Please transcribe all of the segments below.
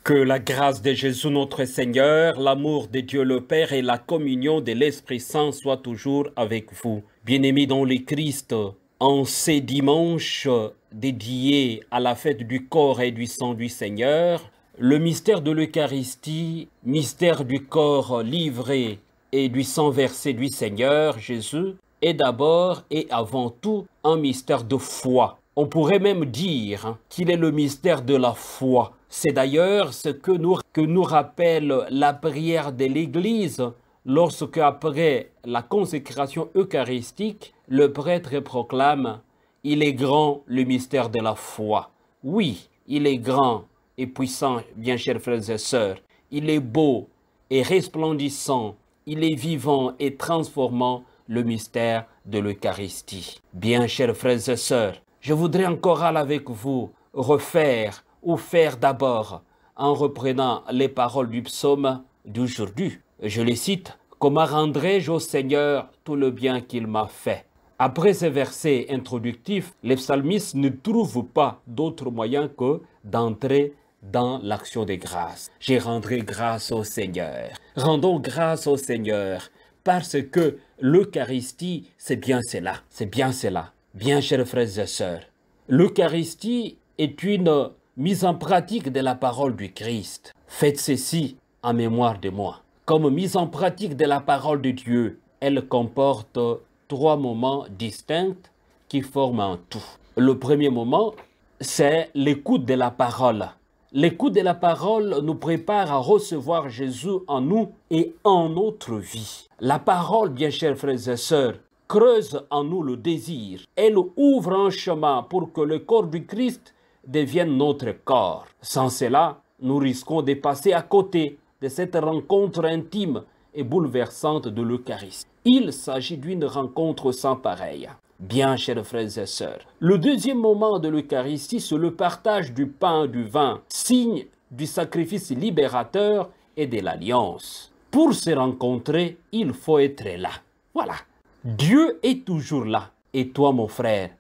Que la grâce de Jésus notre Seigneur, l'amour de Dieu le Père et la communion de l'Esprit Saint soient toujours avec vous. Bien-aimés dans le Christ, en ces dimanches dédiés à la fête du corps et du sang du Seigneur, le mystère de l'Eucharistie, mystère du corps livré et du sang versé du Seigneur Jésus, est d'abord et avant tout un mystère de foi. On pourrait même dire qu'il est le mystère de la foi. C'est d'ailleurs ce que nous rappelle la prière de l'Église lorsque, après la consécration eucharistique, le prêtre proclame « Il est grand le mystère de la foi ». Oui, il est grand et puissant, bien chers frères et sœurs. Il est beau et resplendissant. Il est vivant et transformant, le mystère de l'Eucharistie. Bien chers frères et sœurs, je voudrais encore avec vous refaire ou faire d'abord en reprenant les paroles du psaume d'aujourd'hui. Je les cite. « Comment rendrai-je au Seigneur tout le bien qu'il m'a fait ?» Après ces versets introductifs, les psalmistes ne trouvent pas d'autre moyen que d'entrer dans l'action de grâce. Je rendrai grâce au Seigneur. Rendons grâce au Seigneur parce que l'Eucharistie, c'est bien cela. C'est bien cela. Bien chers frères et sœurs, l'Eucharistie est une mise en pratique de la parole du Christ. Faites ceci en mémoire de moi. Comme mise en pratique de la parole de Dieu, elle comporte trois moments distincts qui forment un tout. Le premier moment, c'est l'écoute de la parole. L'écoute de la parole nous prépare à recevoir Jésus en nous et en notre vie. La parole, bien chers frères et sœurs, creuse en nous le désir. Elle ouvre un chemin pour que le corps du Christ devienne notre corps. Sans cela, nous risquons de passer à côté de cette rencontre intime et bouleversante de l'Eucharistie. Il s'agit d'une rencontre sans pareille. Bien, chers frères et sœurs, le deuxième moment de l'Eucharistie, c'est le partage du pain et du vin, signe du sacrifice libérateur et de l'alliance. Pour se rencontrer, il faut être là. Voilà. Dieu est toujours là. Et toi, mon frère,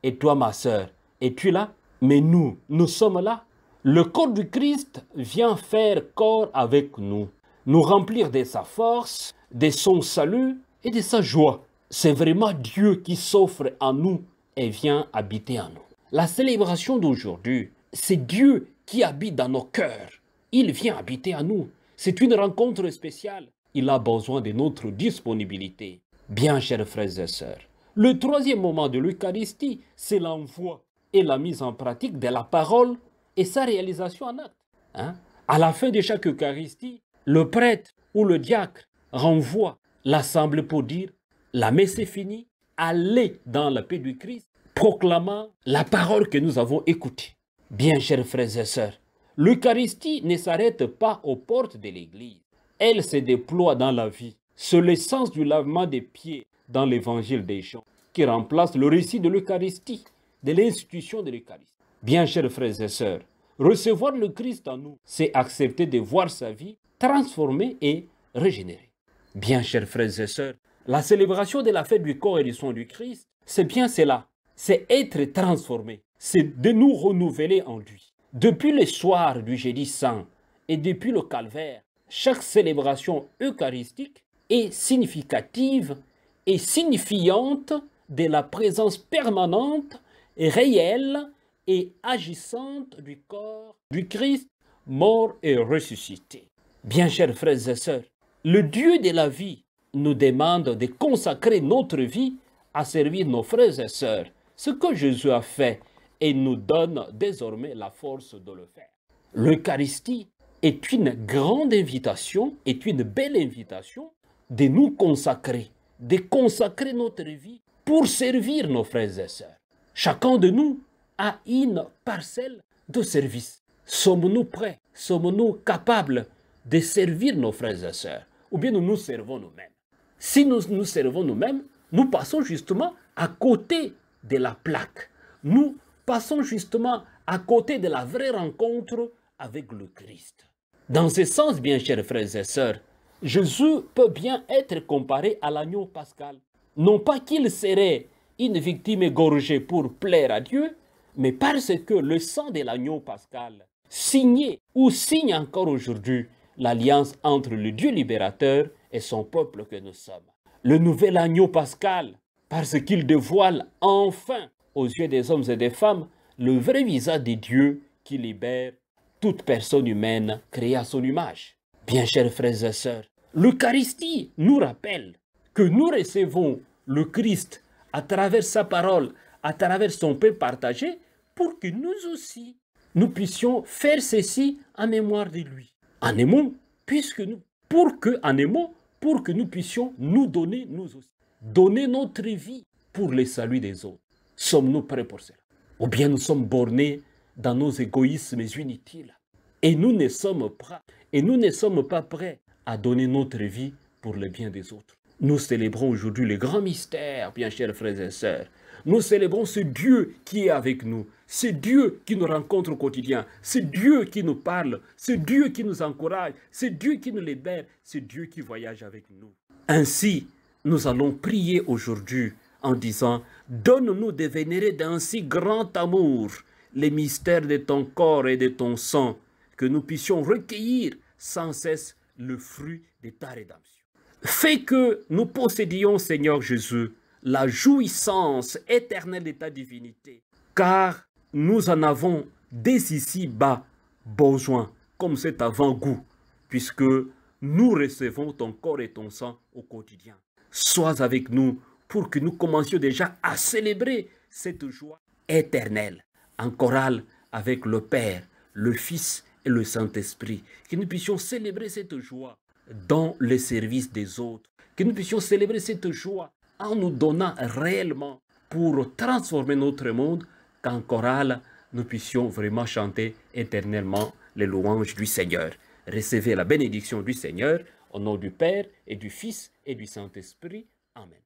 et toi, ma sœur, es-tu là? Mais nous sommes là. Le corps du Christ vient faire corps avec nous, nous remplir de sa force, de son salut et de sa joie. C'est vraiment Dieu qui s'offre à nous et vient habiter en nous. La célébration d'aujourd'hui, c'est Dieu qui habite dans nos cœurs. Il vient habiter en nous. C'est une rencontre spéciale. Il a besoin de notre disponibilité. Bien, chers frères et sœurs, le troisième moment de l'Eucharistie, c'est l'envoi et la mise en pratique de la parole et sa réalisation en acte. À la fin de chaque Eucharistie, le prêtre ou le diacre renvoie l'assemblée pour dire « La messe est finie, allez dans la paix du Christ, proclamant la parole que nous avons écoutée. » Bien, chers frères et sœurs, l'Eucharistie ne s'arrête pas aux portes de l'Église. Elle se déploie dans la vie. C'est le sens du lavement des pieds dans l'Évangile des Jean qui remplace le récit de l'Eucharistie, de l'institution de l'Eucharistie. Bien, chers frères et sœurs, recevoir le Christ en nous, c'est accepter de voir sa vie transformée et régénérée. Bien, chers frères et sœurs, la célébration de la fête du corps et du sang du Christ, c'est bien cela. C'est être transformé. C'est de nous renouveler en lui. Depuis le soir du jeudi saint et depuis le calvaire, chaque célébration eucharistique est significative et signifiante de la présence permanente et réelle et agissante du corps du Christ mort et ressuscité. Bien, chers frères et sœurs, le Dieu de la vie nous demande de consacrer notre vie à servir nos frères et sœurs, ce que Jésus a fait et nous donne désormais la force de le faire. L'Eucharistie est une grande invitation, est une belle invitation de nous consacrer, de consacrer notre vie pour servir nos frères et sœurs. Chacun de nous a une parcelle de service. Sommes-nous prêts? Sommes-nous capables de servir nos frères et sœurs? Ou bien nous nous servons nous-mêmes? Si nous nous servons nous-mêmes, nous passons justement à côté de la plaque. Nous passons justement à côté de la vraie rencontre avec le Christ. Dans ce sens, bien chers frères et sœurs, Jésus peut bien être comparé à l'agneau pascal. Non pas qu'il serait une victime égorgée pour plaire à Dieu, mais parce que le sang de l'agneau pascal signé ou signe encore aujourd'hui l'alliance entre le Dieu libérateur et son peuple que nous sommes. Le nouvel agneau pascal, parce qu'il dévoile enfin aux yeux des hommes et des femmes le vrai visage de Dieu qui libère toute personne humaine créée à son image. Bien chers frères et sœurs, l'Eucharistie nous rappelle que nous recevons le Christ à travers sa parole, à travers son pain partagé, pour que nous aussi, nous puissions faire ceci en mémoire de lui. En aimant, puisque nous, pour que nous puissions nous donner, nous aussi, donner notre vie pour le salut des autres. Sommes-nous prêts pour cela? Ou bien nous sommes bornés dans nos égoïsmes inutiles et nous ne sommes pas prêts à donner notre vie pour le bien des autres. Nous célébrons aujourd'hui le grand mystère, bien chers frères et sœurs. Nous célébrons ce Dieu qui est avec nous, ce Dieu qui nous rencontre au quotidien, ce Dieu qui nous parle, ce Dieu qui nous encourage, ce Dieu qui nous libère, ce Dieu qui voyage avec nous. Ainsi, nous allons prier aujourd'hui en disant « Donne-nous de vénérer d'un si grand amour les mystères de ton corps et de ton sang, que nous puissions recueillir sans cesse le fruit de ta rédemption. Fais que nous possédions, Seigneur Jésus, la jouissance éternelle de ta divinité, car nous en avons dès ici-bas besoin, comme cet avant-goût, puisque nous recevons ton corps et ton sang au quotidien. Sois avec nous pour que nous commencions déjà à célébrer cette joie éternelle, en chorale avec le Père, le Fils et le Saint-Esprit, que nous puissions célébrer cette joie dans le service des autres, que nous puissions célébrer cette joie en nous donnant réellement pour transformer notre monde, qu'en chorale, nous puissions vraiment chanter éternellement les louanges du Seigneur. Recevez la bénédiction du Seigneur, au nom du Père et du Fils et du Saint-Esprit. Amen.